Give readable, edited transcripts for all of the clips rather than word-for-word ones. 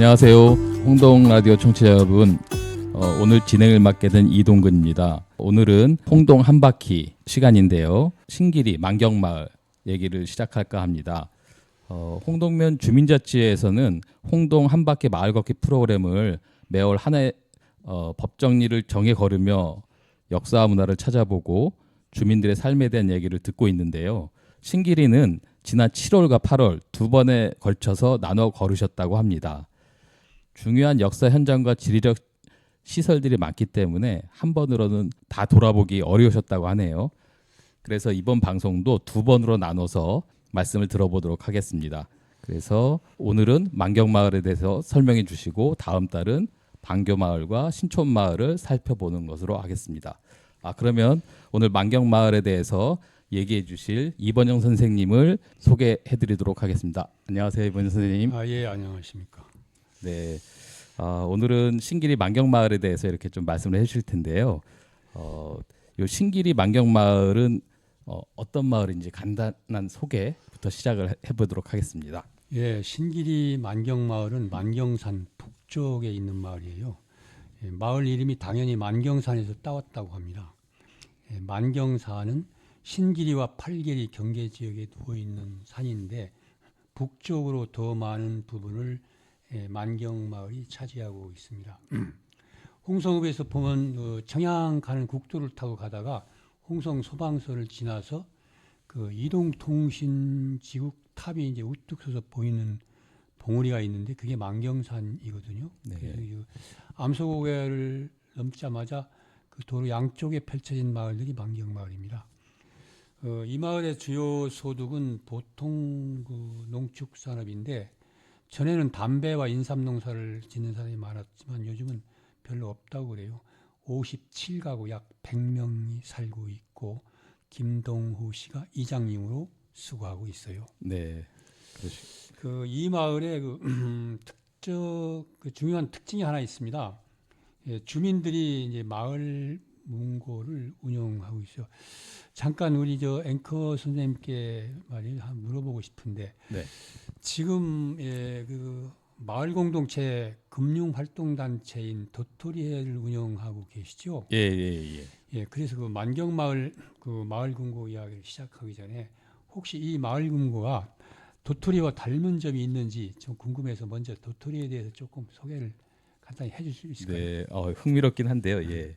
안녕하세요. 홍동 라디오 청취자 여러분. 오늘 진행을 맡게 된 이동근입니다. 오늘은 홍동 한 바퀴 시간인데요. 신길이 만경마을 얘기를 시작할까 합니다. 홍동면 주민자치회에서는 홍동 한 바퀴 마을 걷기 프로그램을 매월 한 해 법 정리를 정해 걸으며 역사와 문화를 찾아보고 주민들의 삶에 대한 얘기를 듣고 있는데요. 신길이는 지난 7월과 8월 두 번에 걸쳐서 나눠 걸으셨다고 합니다. 중요한 역사 현장과 지리적 시설들이 많기 때문에 한 번으로는 다 돌아보기 어려우셨다고 하네요. 그래서 이번 방송도 두 번으로 나눠서 말씀을 들어보도록 하겠습니다. 그래서 오늘은 만경마을에 대해서 설명해 주시고 다음 달은 방교마을과 신촌마을을 살펴보는 것으로 하겠습니다. 그러면 오늘 만경마을에 대해서 얘기해 주실 이번영 선생님을 소개해 드리도록 하겠습니다. 안녕하세요, 이번영 선생님. 예, 안녕하십니까. 네. 오늘은 신길이 만경마을에 대해서 이렇게 좀 말씀을 해 주실 텐데요. 요 신길이 만경마을은 어떤 마을인지 간단한 소개부터 시작을 해 보도록 하겠습니다. 예, 신길이 만경마을은 만경산 북쪽에 있는 마을이에요. 예, 마을 이름이 당연히 만경산에서 따왔다고 합니다. 예, 만경산은 신길이와 팔길이 경계 지역에 누워 있는 산인데 북쪽으로 더 많은 부분을 만경마을이 차지하고 있습니다. 홍성읍에서 보면 청양 가는 국도를 타고 가다가 홍성 소방서를 지나서 그 이동통신지국 탑이 이제 우뚝 서서 보이는 봉우리가 있는데 그게 만경산이거든요. 네. 그래서 암소고개를 넘자마자 그 도로 양쪽에 펼쳐진 마을들이 만경마을입니다. 이 마을의 주요 소득은 보통 그 농축산업인데 전에는 담배와 인삼농사를 짓는 사람이 많았지만 요즘은 별로 없다고 그래요. 57가구 약 100명이 살고 있고 김동후 씨가 이장님으로 수고하고 있어요. 네. 이 마을의 중요한 특징이 하나 있습니다. 예, 주민들이 이제 마을 문고를 운영하고 있어요. 잠깐 우리 앵커 선생님께 한번 물어보고 싶은데 네. 지금 마을 공동체 금융 활동 단체인 도토리회를 운영하고 계시죠? 예. 예, 그래서 그 만경마을 마을 금고 이야기를 시작하기 전에 혹시 이 마을 금고가 도토리와 닮은 점이 있는지 좀 궁금해서 먼저 도토리에 대해서 조금 소개를 간단히 해줄 수 있을까요? 네. 흥미롭긴 한데요. 예.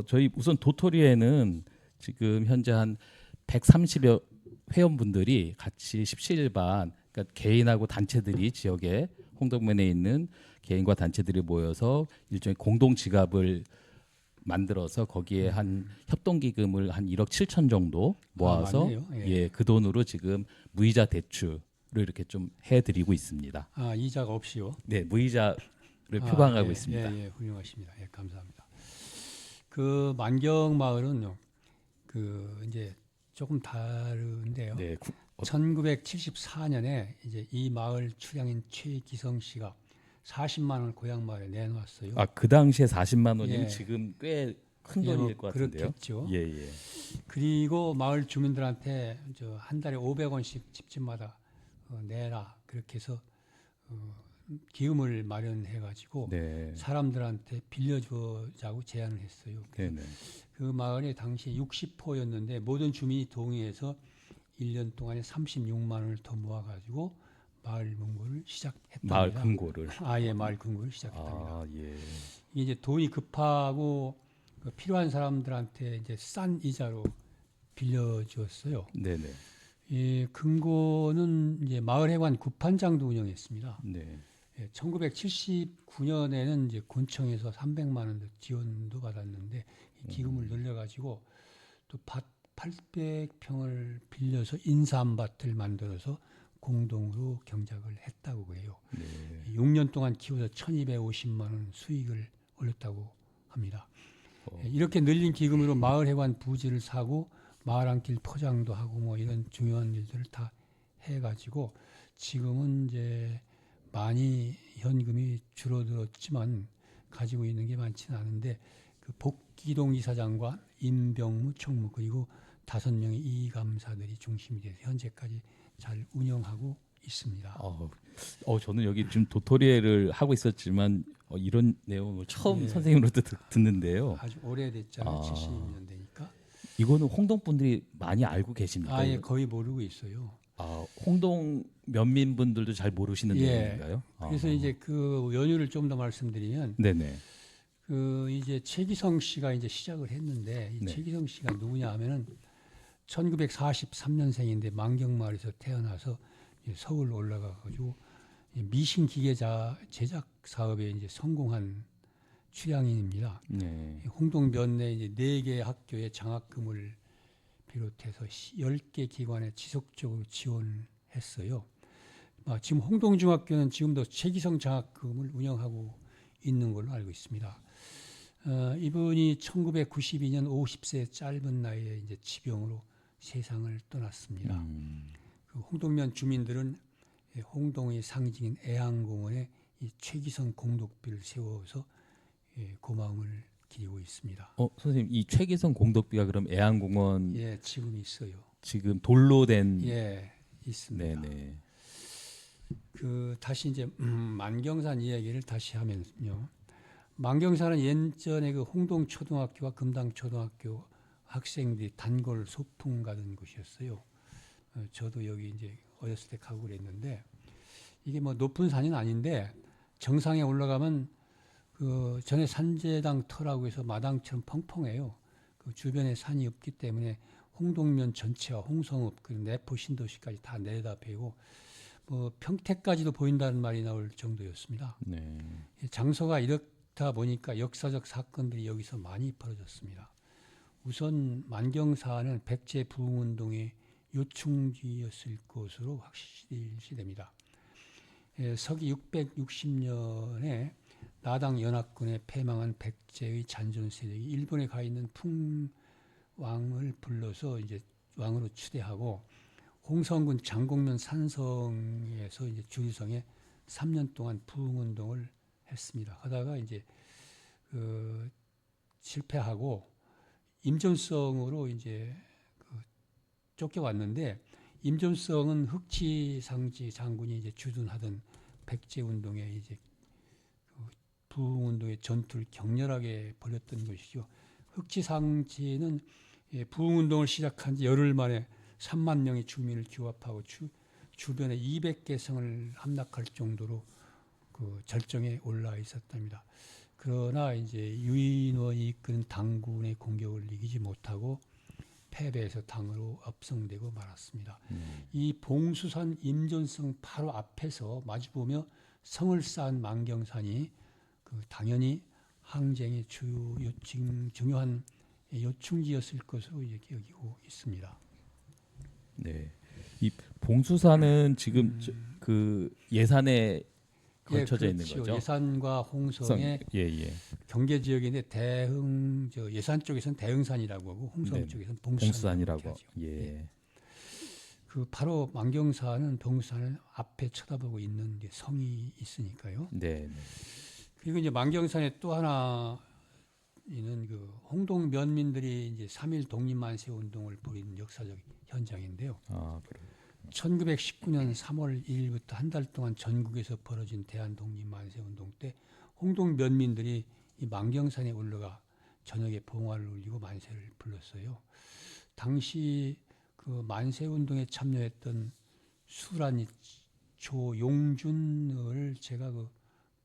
저희 우선 도토리에는 지금 현재 한 130여 회원분들이 같이 17반, 그러니까 개인하고 단체들이 지역에 홍동면에 있는 개인과 단체들이 모여서 일종의 공동 지갑을 만들어서 거기에 한 협동기금을 한 1억 7천 정도 모아서 맞네요. 예, 그 돈으로 지금 무이자 대출을 이렇게 좀 해드리고 있습니다. 이자가 없이요? 네, 무이자를 표방하고 예, 있습니다. 예, 훌륭하십니다. 예, 감사합니다. 그 만경마을은요, 이제 조금 다른데요. 네, 1974년에 이제 이 마을 출향인 최기성 씨가 40만 원을 고향 마을에 내놓았어요. 그 당시에 40만 원이면 예. 지금 꽤 큰 예, 돈일 것 같은데요. 그렇겠죠. 예. 그리고 마을 주민들한테 한 달에 500원씩 집집마다 내라 그렇게 해서 기금을 마련해 가지고 네. 사람들한테 빌려주자고 제안을 했어요. 네네. 그 마을에 당시 60호였는데 모든 주민이 동의해서 1년 동안에 36만 원을 더 모아가지고 마을 문고를 시작했답니다. 마을 금고를. 예, 마을 금고를 시작했답니다. 예. 이게 이제 돈이 급하고 필요한 사람들한테 이제 싼 이자로 빌려주었어요. 네네. 이 금고는 이제 마을회관 구판장도 운영했습니다. 네. 1979년에는 이제 군청에서 300만 원 지원도 받았는데 이 기금을 늘려가지고 또 밭 800평을 빌려서 인삼밭을 만들어서 공동으로 경작을 했다고 해요. 네. 6년 동안 키워서 1,250만 원 수익을 올렸다고 합니다. 이렇게 늘린 기금으로 마을회관 부지를 사고 마을 안길 포장도 하고 뭐 이런 중요한 일들을 다 해가지고 지금은 이제 많이 현금이 줄어들었지만 가지고 있는 게 많지는 않은데 그 복기동 이사장과 임병무 총무 그리고 5명의 이감사들이 중심이 돼서 현재까지 잘 운영하고 있습니다. 저는 여기 지금 도토리를 하고 있었지만 이런 내용을 처음 예. 선생님으로부터 듣는데요. 아주 오래됐잖아요. 아. 70년 되니까. 이거는 홍동 분들이 많이 알고 계십니까? 아예 거의 모르고 있어요. 홍동 면민분들도 잘 모르시는 예. 내용인가요? 그래서 이제 그 연유를 좀 더 말씀드리면 네네. 그 이제 최기성 씨가 이제 시작을 했는데 이 네. 최기성 씨가 누구냐 하면은 1943년생인데 만경마을에서 태어나서 이제 서울 올라가 가지고 미신 기계자 제작 사업에 이제 성공한 출향인입니다. 네. 홍동 면내 이제 4개 학교의 장학금을 비롯해서 10개 기관에 지속적으로 지원했어요. 지금 홍동중학교는 지금도 최기성 장학금을 운영하고 있는 걸로 알고 있습니다. 이분이 1992년 50세 짧은 나이에 이제 지병으로 세상을 떠났습니다. 그 홍동면 주민들은 홍동의 상징인 애양공원에 이 최기성 공덕비를 세워서 고마움을 기리고 있습니다. 선생님 이 최기성 공덕비가 그럼 애양공원 예, 지금 있어요. 지금 돌로 된 예, 있습니다. 네네. 그 다시 이제 만경산 이야기를 다시 하면요. 만경산은 예전에 그 홍동 초등학교와 금당 초등학교 학생들이 단골 소풍 가던 곳이었어요. 저도 여기 이제 어렸을 때 가고 그랬는데 이게 뭐 높은 산은 아닌데 정상에 올라가면 그 전에 산재당 터라고 해서 마당처럼 펑펑해요. 그 주변에 산이 없기 때문에 홍동면 전체와 홍성읍 그리고 내포 신도시까지 다 내다보고 뭐 평택까지도 보인다는 말이 나올 정도였습니다. 네. 장소가 이렇다 보니까 역사적 사건들이 여기서 많이 벌어졌습니다. 우선 만경사는 백제 부흥운동의 요충지였을 것으로 확실시됩니다. 서기 660년에 나당 연합군에 패망한 백제의 잔존 세력이 일본에 가 있는 풍왕을 불러서 이제 왕으로 추대하고 홍성군 장곡면 산성에서 이제 주의성에 3년 동안 부흥운동을 했습니다. 하다가 이제 실패하고 임전성으로 이제 쫓겨왔는데 임전성은 흑치상지 장군이 이제 주둔하던 백제 운동에 이제 부흥운동의 전투를 격렬하게 벌였던 것이죠. 흑치상지는 부흥운동을 시작한 지 열흘 만에 3만 명의 주민을 규합하고 주변에 200개 성을 함락할 정도로 그 절정에 올라 있었답니다. 그러나 이제 유인원이 이끄는 당군의 공격을 이기지 못하고 패배해서 당으로 압송되고 말았습니다. 이 봉수산 임전성 바로 앞에서 마주보며 성을 쌓은 만경산이 당연히 항쟁의 중요한 요충지였을 것으로 여기고 있습니다. 네. 이 봉수산은 지금 그 예산에 걸쳐져 있는 그렇죠. 거죠. 예산과 홍성의 예. 경계 지역인데 예산 쪽에서는 대흥산이라고 하고 홍성 네. 쪽에서는 봉수산이라고. 봉수산이라고 하죠. 예. 그 바로 만경산은 봉수산을 앞에 쳐다보고 있는 게 성이 있으니까요. 네. 그리고 이제 만경산에 또 하나 있는 그 홍동 면민들이 이제 3.1 독립만세 운동을 벌인 역사적 현장인데요. 그래요. 1919년 3월 1일부터 한 달 동안 전국에서 벌어진 대한독립만세 운동 때 홍동 면민들이 이 만경산에 올라가 저녁에 봉화를 울리고 만세를 불렀어요. 당시 그 만세 운동에 참여했던 수란이 조용준을 제가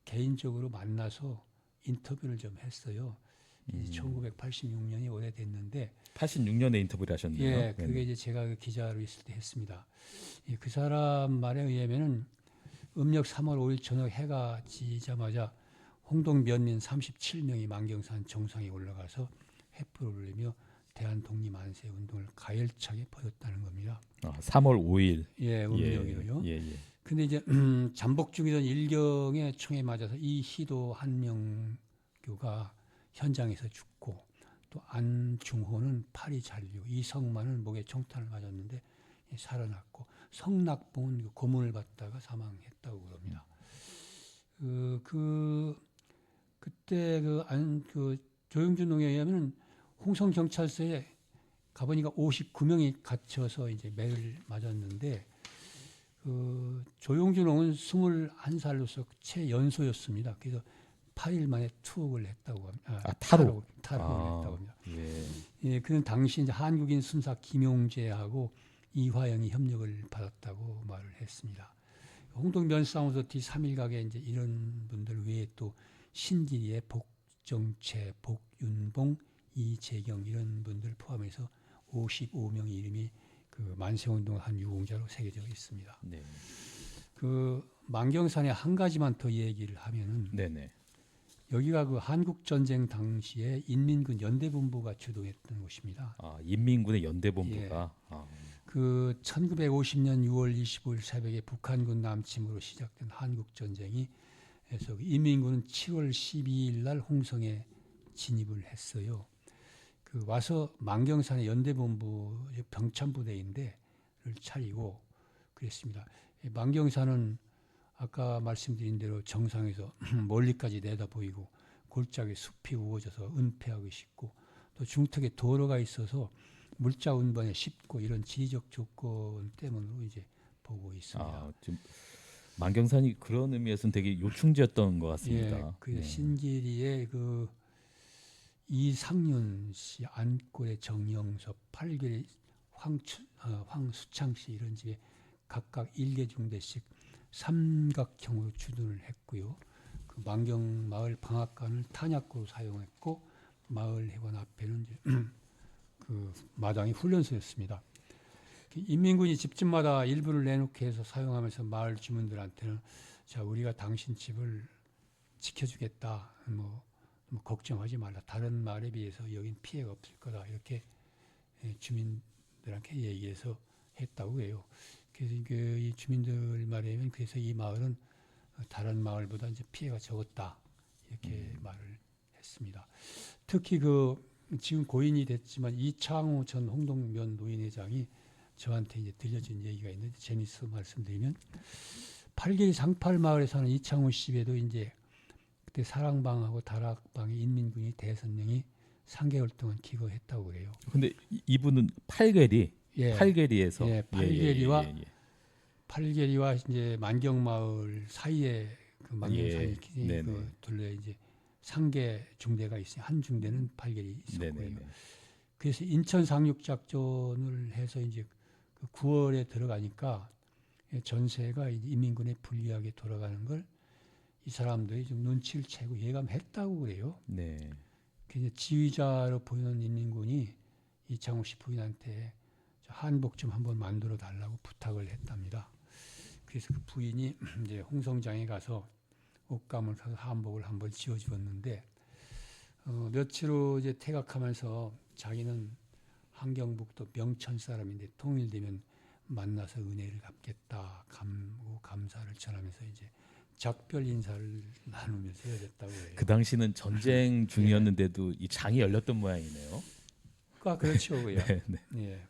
개인적으로 만나서 인터뷰를 좀 했어요. 1986년이 오래됐는데 86년에 인터뷰를 하셨네요. 예, 그게 이제 제가 그 기자로 있을 때 했습니다. 그 사람 말에 의하면은 음력 3월 5일 저녁 해가 지자마자 홍동 면민 37명이 만경산 정상에 올라가서 횃불을 올리며 대한 독립 만세 운동을 가열차게 벌였다는 겁니다. 3월 5일. 예, 음력이로요. 예. 근데 이제 잠복 중이던 일경의 총에 맞아서 이 희도 한명교가 현장에서 죽고 또 안중호는 팔이 잘리고 이성만은 목에 총탄을 맞았는데 살아났고 성낙봉은 고문을 받다가 사망했다고 그럽니다. 그때 조영준 농에 의하면 홍성 경찰서에 가보니까 59명이 갇혀서 이제 매를 맞았는데 조용준홍은 21살로서 최연소였습니다. 그래서 8일 만에 투옥을 했다고 합니다. 탈옥. 탈옥을 했다고 합니다. 예. 예, 그는 당시 이제 한국인 순사 김용재하고 이화영이 협력을 받았다고 말을 했습니다. 홍동면싸움에서 뒤 3일각에 이제 이런 분들 외에 또 신기리의 복정채, 복윤봉, 이재경 이런 분들 포함해서 55명의 이름이 그 만세운동 한 유공자로 새겨져 있습니다. 네. 그 만경산에 한 가지만 더 얘기를 하면은 네네. 여기가 그 한국 전쟁 당시에 인민군 연대본부가 주도했던 곳입니다. 인민군의 연대본부가. 그 1950년 6월 25일 새벽에 북한군 남침으로 시작된 한국 전쟁이 해서 인민군은 7월 12일 날 홍성에 진입을 했어요. 그 와서 만경산의 연대본부 병참부대인데를 차리고 그랬습니다. 만경산은 아까 말씀드린 대로 정상에서 멀리까지 내다 보이고 골짜기 숲이 우거져서 은폐하기 쉽고 또 중턱에 도로가 있어서 물자 운반에 쉽고 이런 지리적 조건 때문으로 이제 보고 있습니다. 지금 만경산이 그런 의미에서는 되게 요충지였던 것 같습니다. 예, 그 신기리의 그 이상윤 씨, 안골의 정영섭, 팔결의 황수창 씨 이런 집에 각각 1계중대씩 삼각형으로 주둔을 했고요. 그 만경 마을 방앗간을 탄약고로 사용했고 마을 해관 앞에는 이제 그 마당이 훈련소였습니다. 인민군이 집집마다 일부를 내놓게 해서 사용하면서 마을 주민들한테는 자 우리가 당신 집을 지켜주겠다. 뭐 걱정하지 말라. 다른 마을에 비해서 여긴 피해가 없을 거다. 이렇게 주민들한테 얘기해서 했다고 해요. 그래서 이 주민들 말에 의하면 그래서 이 마을은 다른 마을보다 이제 피해가 적었다. 이렇게 말을 했습니다. 특히 그 지금 고인이 됐지만 이창호 전 홍동면 노인회장이 저한테 이제 들려준 얘기가 있는데 재미있어 말씀드리면 팔계리 상팔 마을에 사는 이창호 씨에도 이제 그때 사랑방하고 다락방의 인민군이 대선령이 3개월 동안 기거했다고 그래요. 근데 이분은 팔계리, 예. 팔계리에서 팔계리와 팔계리와 이제 만경마을 사이에 그 만경산이 그 둘러 이제 상계 중대가 있어요. 한 중대는 팔계리 있었고요. 그래서 인천 상륙 작전을 해서 이제 그 9월에 들어가니까 전세가 인민군에 불리하게 돌아가는 걸 이 사람들이 좀 눈치를 채고 예감했다고 그래요. 네. 그래서 지휘자로 보이는 인민군이 이창호 씨 부인한테 한복 좀 한번 만들어 달라고 부탁을 했답니다. 그래서 그 부인이 이제 홍성장에 가서 옷감을 사서 한복을 한번 지어주었는데 며칠 후 이제 퇴각하면서 자기는 함경북도 명천 사람인데 통일되면 만나서 은혜를 갚겠다 감사를 전하면서 이제 작별 인사를 나누면서 헤어졌다고 해요. 그 당시는 전쟁 중이었는데도 이 장이 열렸던 모양이네요. 그렇죠, 네. 예.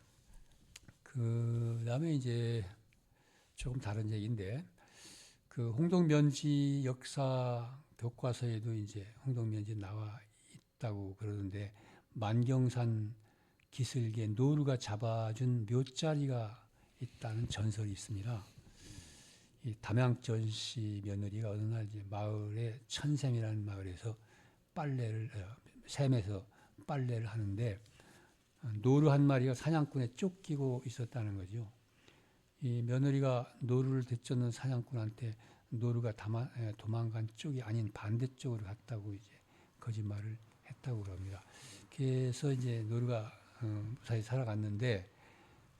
그 다음에 이제 조금 다른 얘기인데 그 홍동면지 역사 교과서에도 이제 홍동면지 나와 있다고 그러는데 만경산 기슭에 노루가 잡아준 묘자리가 있다는 전설이 있습니다. 이 담양전 씨 며느리가 어느 날 이제 마을에 천샘이라는 마을에서 샘에서 빨래를 하는데 노루 한 마리가 사냥꾼에 쫓기고 있었다는 거죠. 이 며느리가 노루를 되쫓는 사냥꾼한테 노루가 도망간 쪽이 아닌 반대쪽으로 갔다고 이제 거짓말을 했다고 그럽니다. 그래서 이제 노루가 무사히 살아갔는데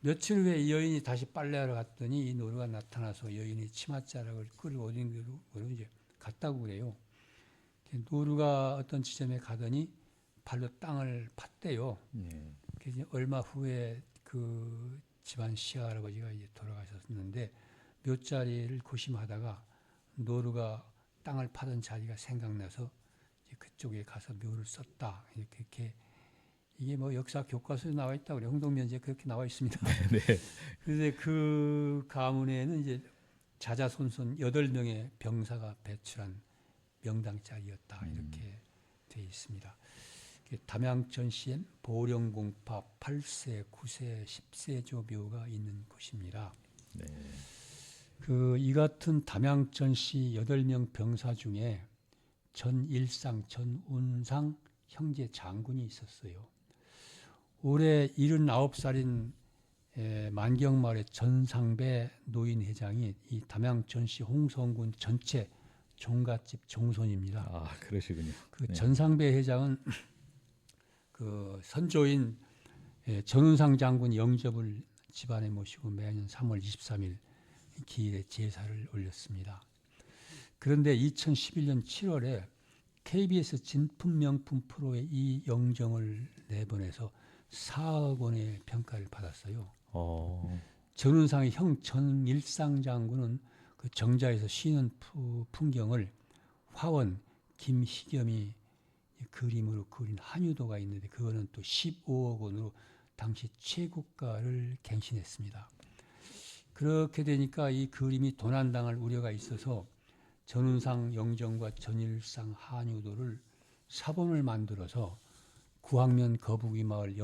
며칠 후에 이 여인이 다시 빨래하러 갔더니 이 노루가 나타나서 여인이 치맛자락을 끌고 어딘가로 이제 갔다고 그래요. 노루가 어떤 지점에 가더니 발로 땅을 팠대요. 그래서 얼마 후에 그 집안 시할아버지가 이제 돌아가셨는데 묘자리를 고심하다가 노루가 땅을 파던 자리가 생각나서 이제 그쪽에 가서 묘를 썼다. 이렇게 이게 뭐 역사 교과서에 나와 있다고 그래요. 홍동면지에 그렇게 나와 있습니다. 네. 그런데 그 가문에는 이제 자자손손 8명의 병사가 배출한 명당자리였다. 이렇게 되어 있습니다. 담양전시엔 보령공파 8세, 9세, 10세조 묘가 있는 곳입니다. 네. 이 같은 담양전시 8명 병사 중에 전일상, 전운상 형제 장군이 있었어요. 올해 79살인 만경마을의 전상배 노인회장이 이 담양전시 홍성군 전체 종갓집 종손입니다. 아, 그러시군요. 그 네. 전상배 회장은 그 선조인 전운상 장군 영접을 집안에 모시고 매년 3월 23일 기일에 제사를 올렸습니다. 그런데 2011년 7월에 KBS 진품 명품 프로에 이 영정을 내보내서 4억 원의 평가를 받았어요. 전운상의 형 전일상 장군은 그 정자에서 쉬는 풍경을 화원 김희겸이 그림으로 그린 한유도가 있는데 그거는 또 15억 원으로 당시 최고가를 갱신했습니다. 그렇게 되니까 이 그림이 도난당할 우려가 있어서 전운상 영정과 전일상 한유도를 사본을 만들어서 구항면 거북이 마을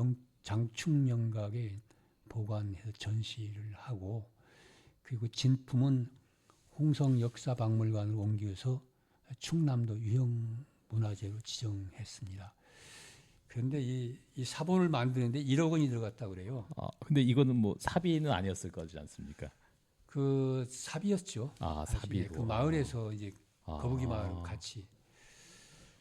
장충명각에 보관해서 전시를 하고 그리고 진품은 홍성역사박물관으로 옮겨서 충남도 유형문화재로 지정했습니다. 그런데 이 사본을 만드는데 1억 원이 들어갔다고 그래요. 근데 이거는 뭐 사비는 아니었을 거지 않습니까? 그 사비였죠. 아, 사실. 사비로. 그 마을에서 이제 거북이 마을 같이.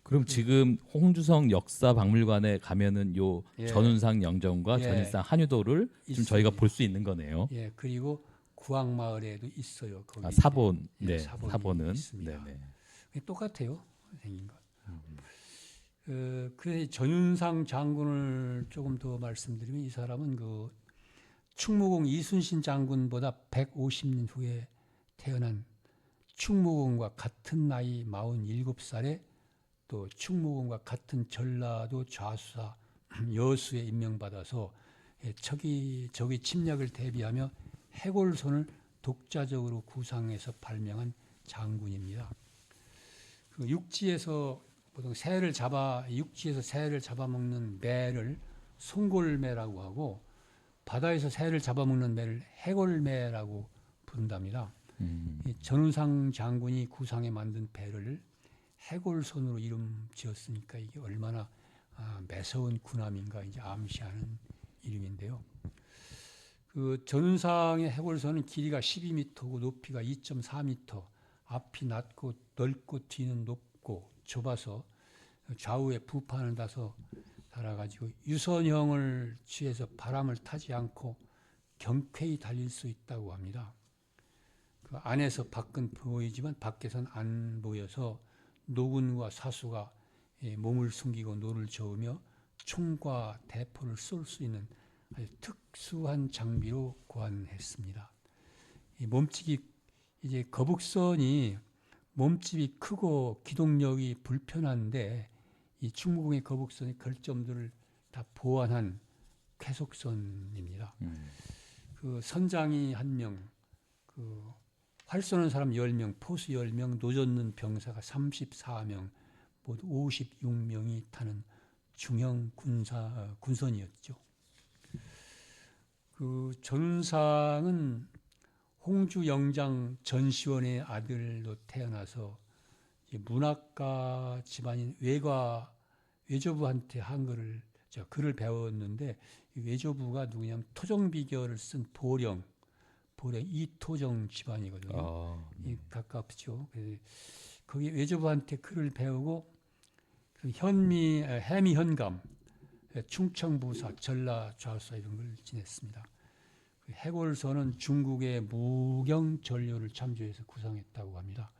그럼 지금 홍주성 역사박물관에 가면은 요 예. 전운상 영정과 예. 전일상 한유도를 지금 있습니다. 저희가 볼 수 있는 거네요. 예, 그리고 구항마을에도 있어요. 거기 아, 사본. 예, 네. 사본이 사본은 있습니다. 네네. 똑같아요. 생긴 것. 그 전윤상 장군을 조금 더 말씀드리면 이 사람은 그 충무공 이순신 장군보다 150년 후에 태어난 충무공과 같은 나이 47살에 또 충무공과 같은 전라도 좌수사 여수에 임명받아서 적의 침략을 대비하며 해골손을 독자적으로 구상해서 발명한 장군입니다. 그 육지에서 보통 육지에서 새를 잡아먹는 매를 송골매라고 하고 바다에서 새를 잡아먹는 매를 해골매라고 부른답니다. 이 전운상 장군이 구상해 만든 배를 해골손으로 이름 지었으니까 이게 얼마나 매서운 군함인가 이제 암시하는 이름인데요. 그 전운상의 해골손은 길이가 12m고 높이가 2.4m, 앞이 낮고 넓고 뒤는 높고 좁아서 좌우에 부판을 달아가지고 유선형을 취해서 바람을 타지 않고 경쾌히 달릴 수 있다고 합니다. 그 안에서 밖은 보이지만 밖에서는 안 보여서 노군과 사수가 몸을 숨기고 노를 저으며 총과 대포를 쏠 수 있는 아주 특수한 장비로 고안했습니다. 이 몸집이 이제 거북선이 몸집이 크고 기동력이 불편한데 이 충무공의 거북선의 결점들을 다 보완한 쾌속선입니다. 그 선장이 1명, 그 활 쏘는 사람 10명, 포수 10명, 노젓는 병사가 34명, 모두 56명이 타는 중형 군선이었죠. 그 전운상은 홍주 영장 전시원의 아들로 태어나서 문학가 집안인 외조부한테 한글을 글을 배웠는데 외조부가 누구냐면 토정비결을 쓴 보령 이토정 집안이거든요. 가깝죠. 거기 외조부한테 글을 배우고 그 해미 현감, 충청부사, 전라 좌수사 이런 걸 지냈습니다. 해골선은 중국의 무경 전료를 참조해서 구성했다고 합니다.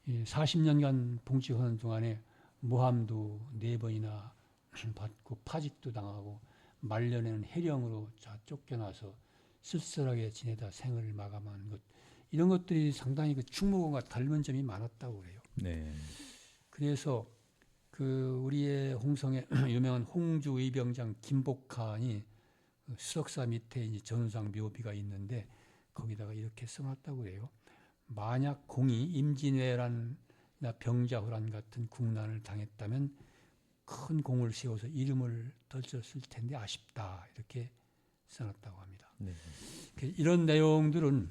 40년간 봉직하는 동안에 모함도 4번이나 받고 파직도 당하고 말년에는 해령으로 쫓겨나서 쓸쓸하게 지내다 생을 마감한 것 이런 것들이 상당히 그 충무공과 닮은 점이 많았다고 그래요. 네. 그래서 그 우리의 홍성의 유명한 홍주 의병장 김복한이 수석사 밑에 이제 전운상 묘비가 있는데 거기다가 이렇게 써놨다고 그래요. 만약 공이 임진왜란이나 병자호란 같은 국난을 당했다면 큰 공을 세워서 이름을 던졌을 텐데 아쉽다 이렇게 써놨다고 합니다. 네. 이런 내용들은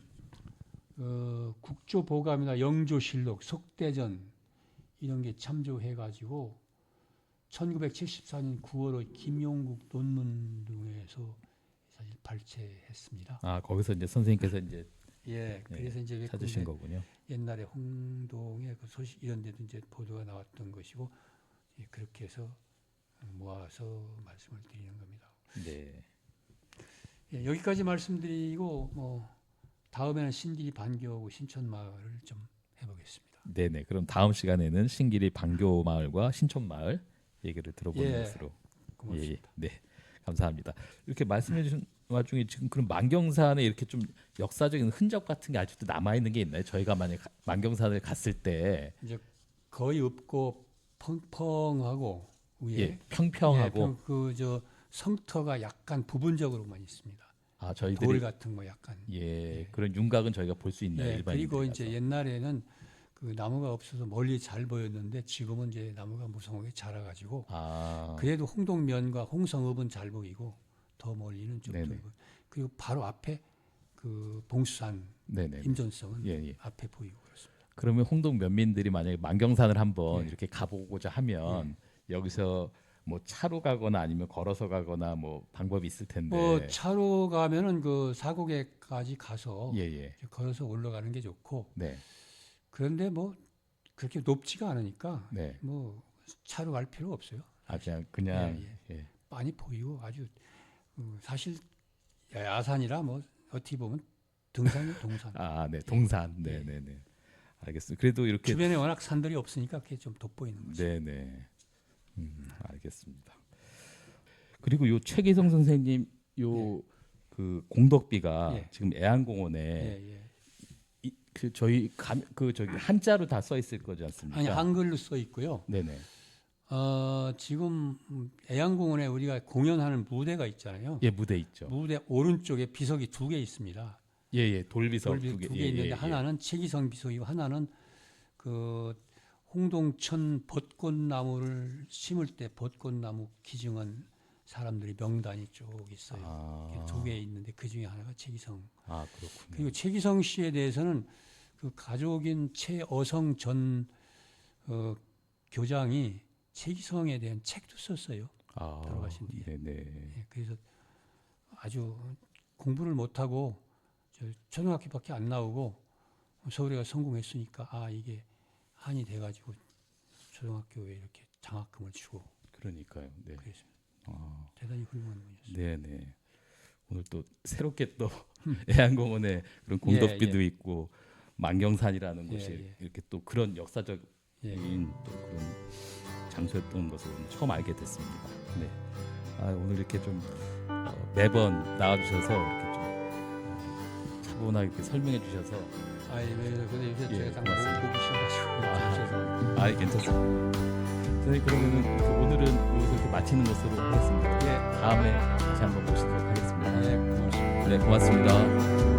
국조보감이나 영조실록, 속대전 이런 게 참조해가지고 1974년 9월에 김용국 논문 등에서 사실 발췌했습니다. 아 거기서 이제 선생님께서 이제 예, 그래서 이제 찾으신 거군요. 옛날에 홍동의 그 소식 이런 데도 이제 보도가 나왔던 것이고 예, 그렇게 해서 모아서 말씀을 드리는 겁니다. 네. 예, 여기까지 말씀드리고 다음에는 신길이 반교하고 신촌마을을 좀 해보겠습니다. 네네. 그럼 다음 시간에는 신길이 반교마을과 신촌마을 얘기를 들어보는 예, 것으로. 고맙습니다. 네. 감사합니다. 이렇게 말씀해 주신 와중에 지금 그럼 만경산에 이렇게 좀 역사적인 흔적 같은 게 아직도 남아 있는 게 있나요? 저희가 만약 만경산을 갔을 때 이제 거의 없고 펑펑하고 위에 예, 평평하고 그저 성터가 약간 부분적으로만 있습니다. 아 돌 저희들이 같은 거 약간. 예, 그런 윤곽은 저희가 볼 수 있나요? 네, 일반인들이 그리고 가서? 이제 옛날에는 그 나무가 없어서 멀리 잘 보였는데 지금은 이제 나무가 무성하게 자라가지고 아 그래도 홍동면과 홍성읍은 잘 보이고 더 멀리는 좀 네네. 덜 보이고 그리고 바로 앞에 그 봉수산 네네. 임전성은 예, 예. 앞에 보이고 그렇습니다. 그러면 홍동 면민들이 만약에 만경산을 한번 예. 이렇게 가보고자 하면 여기서 뭐 차로 가거나 아니면 걸어서 가거나 뭐 방법이 있을 텐데. 뭐 차로 가면은 그 사고개까지 가서 예예. 이제 걸어서 올라가는 게 좋고 네. 그런데 뭐 그렇게 높지가 않으니까 네. 뭐 차로 갈 필요 없어요. 아 그냥 예, 많이 보이고 아주 사실 야산이라 뭐 어떻게 보면 등산이요 동산. 아, 네. 동산. 네, 네, 네. 알겠습니다. 그래도 이렇게 주변에 워낙 산들이 없으니까 그게 좀 돋보이는 거죠. 네, 네. 알겠습니다. 그리고 요 최기성 선생님 요 그 공덕비가 예. 지금 애안공원에 예. 그 저희 그 저기 한자로 다 써 있을 거지 않습니까? 아니 한글로 써 있고요. 네네. 지금 애양공원에 우리가 공연하는 무대가 있잖아요. 예, 무대 있죠. 무대 오른쪽에 비석이 2개 있습니다. 예, 예. 돌비석 돌비 두 개. 2개 예, 있는데 예, 하나는 최기성 비석이고 하나는 그 홍동천 벚꽃나무를 심을 때 벚꽃나무 기증한 사람들이 명단이 쭉 있어요. 아. 2개 있는데 그 중에 하나가 최기성. 아, 그렇군요. 그리고 최기성 씨에 대해서는 그 가족인 최어성 전 교장이 최기성에 대한 책도 썼어요. 아, 돌아가신 뒤에. 네네. 예, 그래서 아주 공부를 못하고 초등학교밖에 안 나오고 서울에 가 성공했으니까 이게 한이 돼가지고 초등학교에 이렇게 장학금을 주고 그러니까요. 네. 그랬습니다. 아, 대단히 훌륭한 분이었어요. 네네. 오늘 또 새롭게 또 애안공원에 그런 공덕비도 예. 있고 만경산이라는 예, 곳이 예. 이렇게 또 그런 역사적인 예. 또 그런 장소였던 것을 오늘 처음 알게 됐습니다. 네. 오늘 이렇게 좀 매번 나와주셔서 이렇게 좀 차분하게 이렇게 설명해 주셔서 근데 요새 예, 제가 고맙습니다. 보기 싫어가지고 죄송합니다. 괜찮습니다. 선생님 그러면은 오늘은 여기서 이렇게 마치는 것으로 하겠습니다. 예. 다음에 다시 한번 모시도록 하겠습니다. 예, 고맙습니다. 네, 고맙습니다.